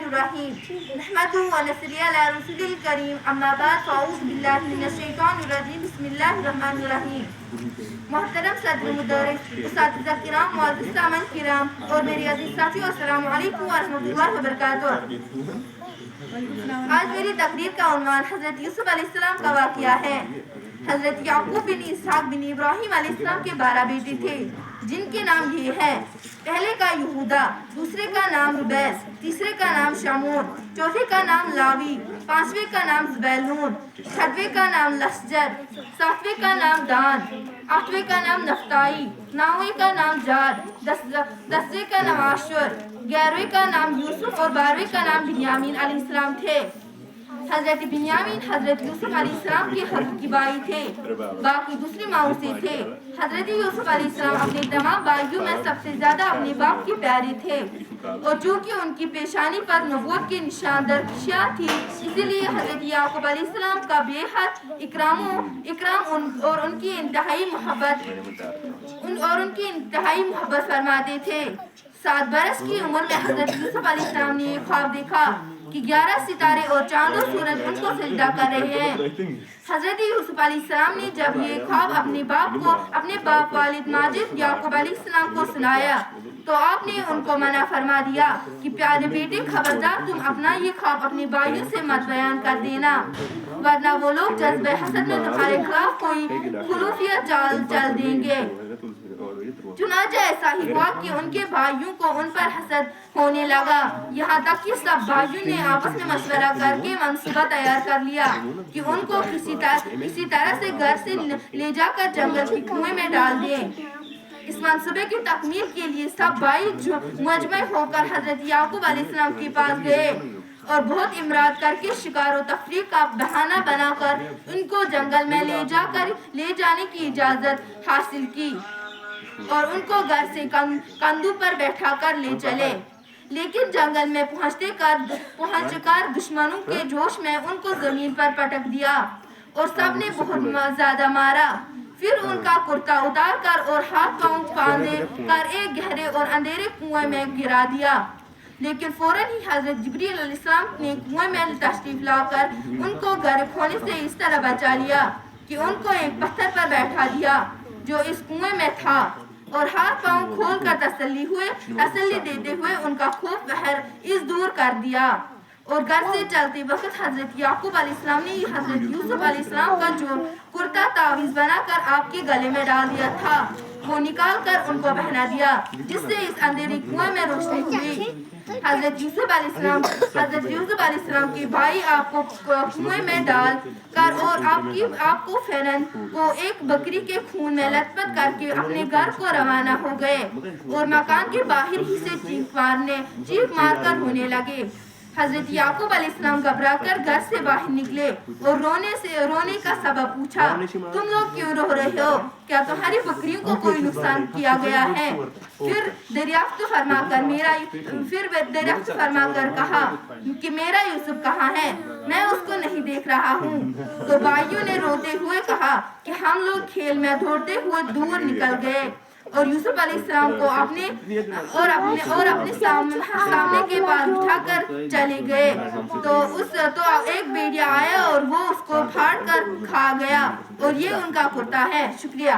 الرحیم نحمدہ و نصلی علی رسول الکریم اما بعد فاعوذ باللہ من الشیطان الرجیم بسم اللہ الرحمن الرحیم۔ محترم صدر مدرس، اساتذہ کرام، معزز سامعین کرام اور میری عزیز ساتھیو، السلام علیکم ورحمۃ اللہ وبرکاتہ۔ آج میری تقریر کا عنوان حضرت یوسف علیہ السلام کا واقعہ ہے۔ حضرت یعقوب بن اسحاق بن ابراہیم علیہ السلام کے 12 بیٹے تھے، جن کے نام یہ ہیں: پہلے کا یہودا، دوسرے کا نام ربیس، تیسرے کا نام شمون، چوتھے کا نام لاوی، پانچویں کا نام زبیلون، چھٹویں کا نام لسجر، ساتویں کا نام دان، آٹھویں کا نام نفتائی، نویں کا نام جاد، دسویں کا نام عاشر، 11ویں کا نام یوسف اور 12ویں کا نام بنیامین علیہ السلام تھے۔ حضرت بنیامین حضرت یوسف علیہ السلام کے حقیقی بھائی تھے، باقی دوسری ماؤں سے تھے۔ حضرت یوسف علیہ السلام اپنے تمام بھائیوں میں سب سے زیادہ اپنے باپ کے پیارے تھے، اور چونکہ ان کی پیشانی پر نبوت کے نشان درخشاں تھی، اسی لیے حضرت یعقوب علیہ السلام کا بے حد اکرام اور ان کی انتہائی محبت فرماتے تھے۔ 7 برس کی عمر میں حضرت یوسف علیہ السلام نے ایک خواب دیکھا کہ 11 ستارے اور چاند و سورج ان کو سجدہ کر رہے ہیں۔ حضرت یوسف علیہ السلام نے جب یہ خواب اپنے باپ والد ماجد یعقوب علیہ السلام کو سنایا تو آپ نے ان کو منع فرما دیا کہ پیارے بیٹے، خبردار تم اپنا یہ خواب اپنے بھائیوں سے مت بیان کر دینا، ورنہ وہ لوگ جذبہ حسد میں تمہارے خلاف کوئی خلوفیہ چال چل دیں گے۔ چنانچہ ایسا ہی ہوا کہ ان کے بھائیوں کو ان پر حسد ہونے لگا، یہاں تک کہ سب بھائیوں نے آپس میں مشورہ کر کے منصوبہ تیار کر لیا کہ ان کو کسی طرح سے گھر سے لے جا کر جنگل کے کنویں میں ڈال دیں۔ اس منصوبے کی تکمیل کے لیے سب بھائی مجمع ہو کر حضرت یعقوب علیہ السلام کے پاس گئے اور بہت امراد کر کے شکار و تفریح کا بہانہ بنا کر ان کو جنگل میں لے جانے کی اجازت حاصل کی اور ان کو گھر سے کندھوں پر بیٹھا کر لے چلے، لیکن جنگل میں پہنچ کر دشمنوں کے جوش میں ان کو زمین پر پٹک دیا اور سب نے بہت زیادہ مارا۔ پھر ان کا کرتا اتار کر اور ہاتھ پاؤں باندھے کر ایک گہرے اور اندھیرے کنویں میں گرا دیا، لیکن فوراً ہی حضرت جبریل علیہ السلام نے کنویں میں تشریف لا کر ان کو غرق ہونے سے اس طرح بچا لیا کہ ان کو ایک پتھر پر بیٹھا دیا جو اس کنویں میں تھا، اور ہاتھ پاؤں کھول کر تسلی دیتے ہوئے ان کا خوف اس دور کر دیا۔ اور گھر سے چلتے وقت حضرت یعقوب علیہ السلام نے حضرت یوسف علیہ السلام کا جو کرتا تعویذ بنا کر آپ کے گلے میں ڈال دیا تھا وہ نکال کر ان کو پہنا دیا، جس سے اس اندھیرے کنویں میں روشنی ہوئی۔ حضرت یوسف علیہ السلام کے بھائی آپ کو کنویں میں ڈال کر اور آپ کو فیرن کو ایک بکری کے خون میں لت پت کر کے اپنے گھر کو روانہ ہو گئے اور مکان کے باہر ہی سے چیخ مار کر رونے لگے۔ حضرت یعقوب علیہ السلام گھبرا کر گھر سے باہر نکلے اور رونے کا سبب پوچھا، تم لوگ کیوں رو رہے ہو؟ کیا تمہاری بکریوں کو کوئی نقصان کیا گیا ہے؟ پھر دریافت فرما کر کہا کہ میرا یوسف کہاں ہے؟ میں اس کو نہیں دیکھ رہا ہوں۔ تو بھائیوں نے روتے ہوئے کہا کہ ہم لوگ کھیل میں دوڑتے ہوئے دور نکل گئے اور یوسف علیہ السلام کو اپنے سامنے کے پاس بٹھا کر چلے گئے تو ایک بھیڑیا آیا اور وہ اس کو پھاڑ کر کھا گیا، اور یہ ان کا کرتا ہے۔ شکریہ۔